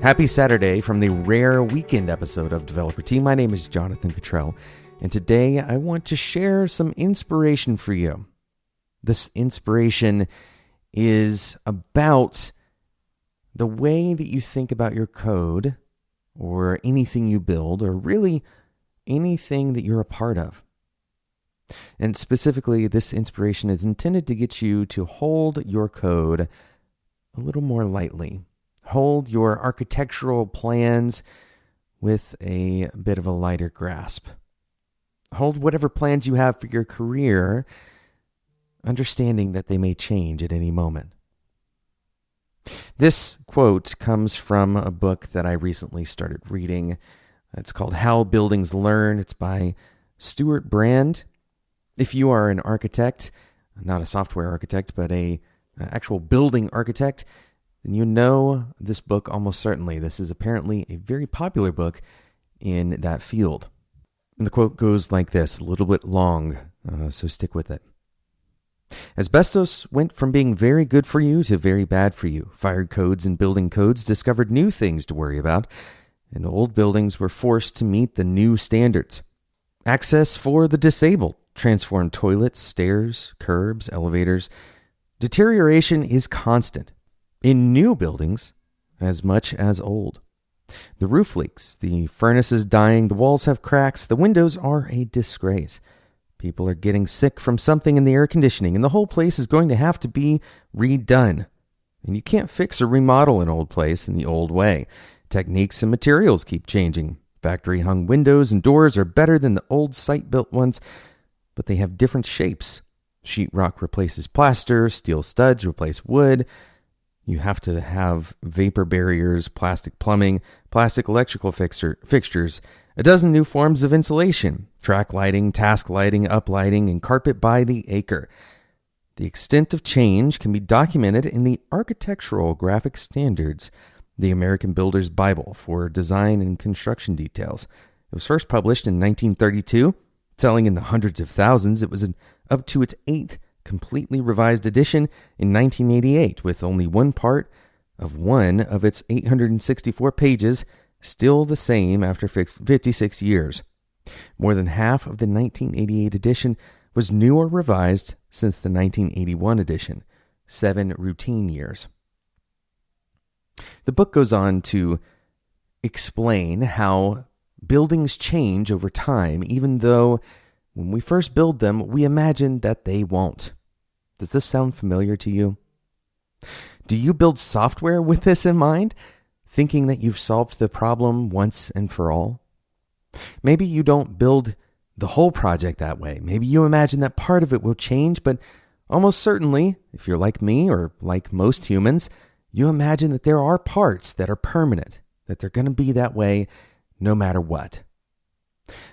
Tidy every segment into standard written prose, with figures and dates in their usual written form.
Happy Saturday from the rare weekend episode of Developer Tea. My name is Jonathan Cottrell, and today I want to share some inspiration for you. This inspiration is about the way that you think about your code or anything you build, or really anything that you're a part of. And specifically, this inspiration is intended to get you to hold your code a little more lightly. Hold your architectural plans with a bit of a lighter grasp. Hold whatever plans you have for your career, understanding that they may change at any moment. This quote comes from a book that I recently started reading. It's called How Buildings Learn. It's by Stuart Brand. If you are an architect, not a software architect, but an actual building architect, then you know this book almost certainly. This is apparently a very popular book in that field. And the quote goes like this, a little bit long, so stick with it. Asbestos went from being very good for you to very bad for you. Fire codes and building codes discovered new things to worry about, and old buildings were forced to meet the new standards. Access for the disabled transformed toilets, stairs, curbs, elevators. Deterioration is constant. In new buildings, as much as old. The roof leaks, the furnace is dying, the walls have cracks, the windows are a disgrace. People are getting sick from something in the air conditioning, and the whole place is going to have to be redone. And you can't fix or remodel an old place in the old way. Techniques and materials keep changing. Factory-hung windows and doors are better than the old site-built ones, but they have different shapes. Sheetrock replaces plaster, steel studs replace wood. You have to have vapor barriers, plastic plumbing, plastic electrical fixtures, a dozen new forms of insulation, track lighting, task lighting, uplighting, and carpet by the acre. The extent of change can be documented in the Architectural Graphic Standards, the American Builder's Bible for design and construction details. It was first published in 1932, selling in the hundreds of thousands. It was up to its eighth completely revised edition in 1988, with only one part of its 864 pages still the same after 56 years. More than half of the 1988 edition was new or revised since the 1981 edition, 7 routine years. The book goes on to explain how buildings change over time, even though when we first build them, we imagine that they won't. Does this sound familiar to you? Do you build software with this in mind, thinking that you've solved the problem once and for all? Maybe you don't build the whole project that way. Maybe you imagine that part of it will change, but almost certainly, if you're like me or like most humans, you imagine that there are parts that are permanent, that they're going to be that way no matter what.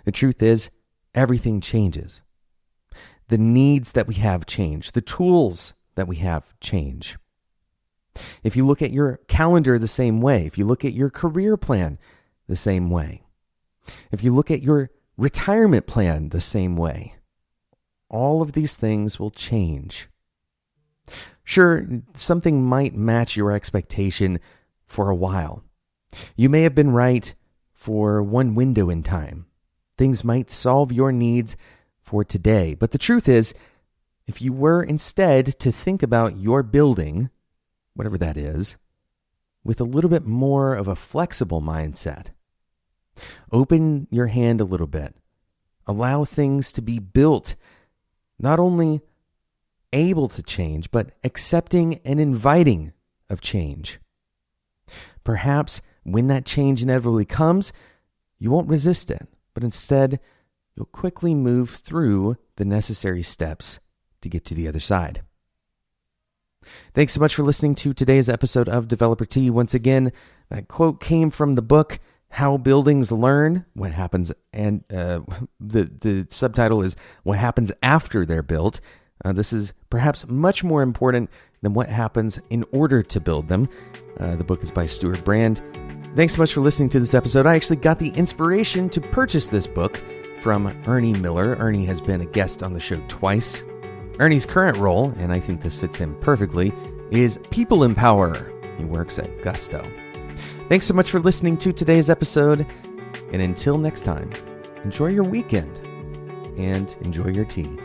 The truth is, everything changes. The needs that we have change. The tools that we have change. If you look at your calendar the same way, if you look at your career plan the same way, if you look at your retirement plan the same way, all of these things will change. Sure, something might match your expectation for a while. You may have been right for one window in time. Things might solve your needs for today. But the truth is, if you were instead to think about your building, whatever that is, with a little bit more of a flexible mindset, open your hand a little bit, allow things to be built, not only able to change, but accepting and inviting of change. Perhaps when that change inevitably comes, you won't resist it, but instead, you'll quickly move through the necessary steps to get to the other side. Thanks so much for listening to today's episode of Developer Tea. Once again, that quote came from the book How Buildings Learn, What Happens, and the subtitle is What Happens After They're Built. This is perhaps much more important than what happens in order to build them. The book is by Stuart Brand. Thanks so much for listening to this episode. I actually got the inspiration to purchase this book from Ernie Miller. Ernie has been a guest on the show twice. Ernie's current role, and I think this fits him perfectly, is People Empowerer. He works at Gusto. Thanks so much for listening to today's episode. And until next time, enjoy your weekend and enjoy your tea.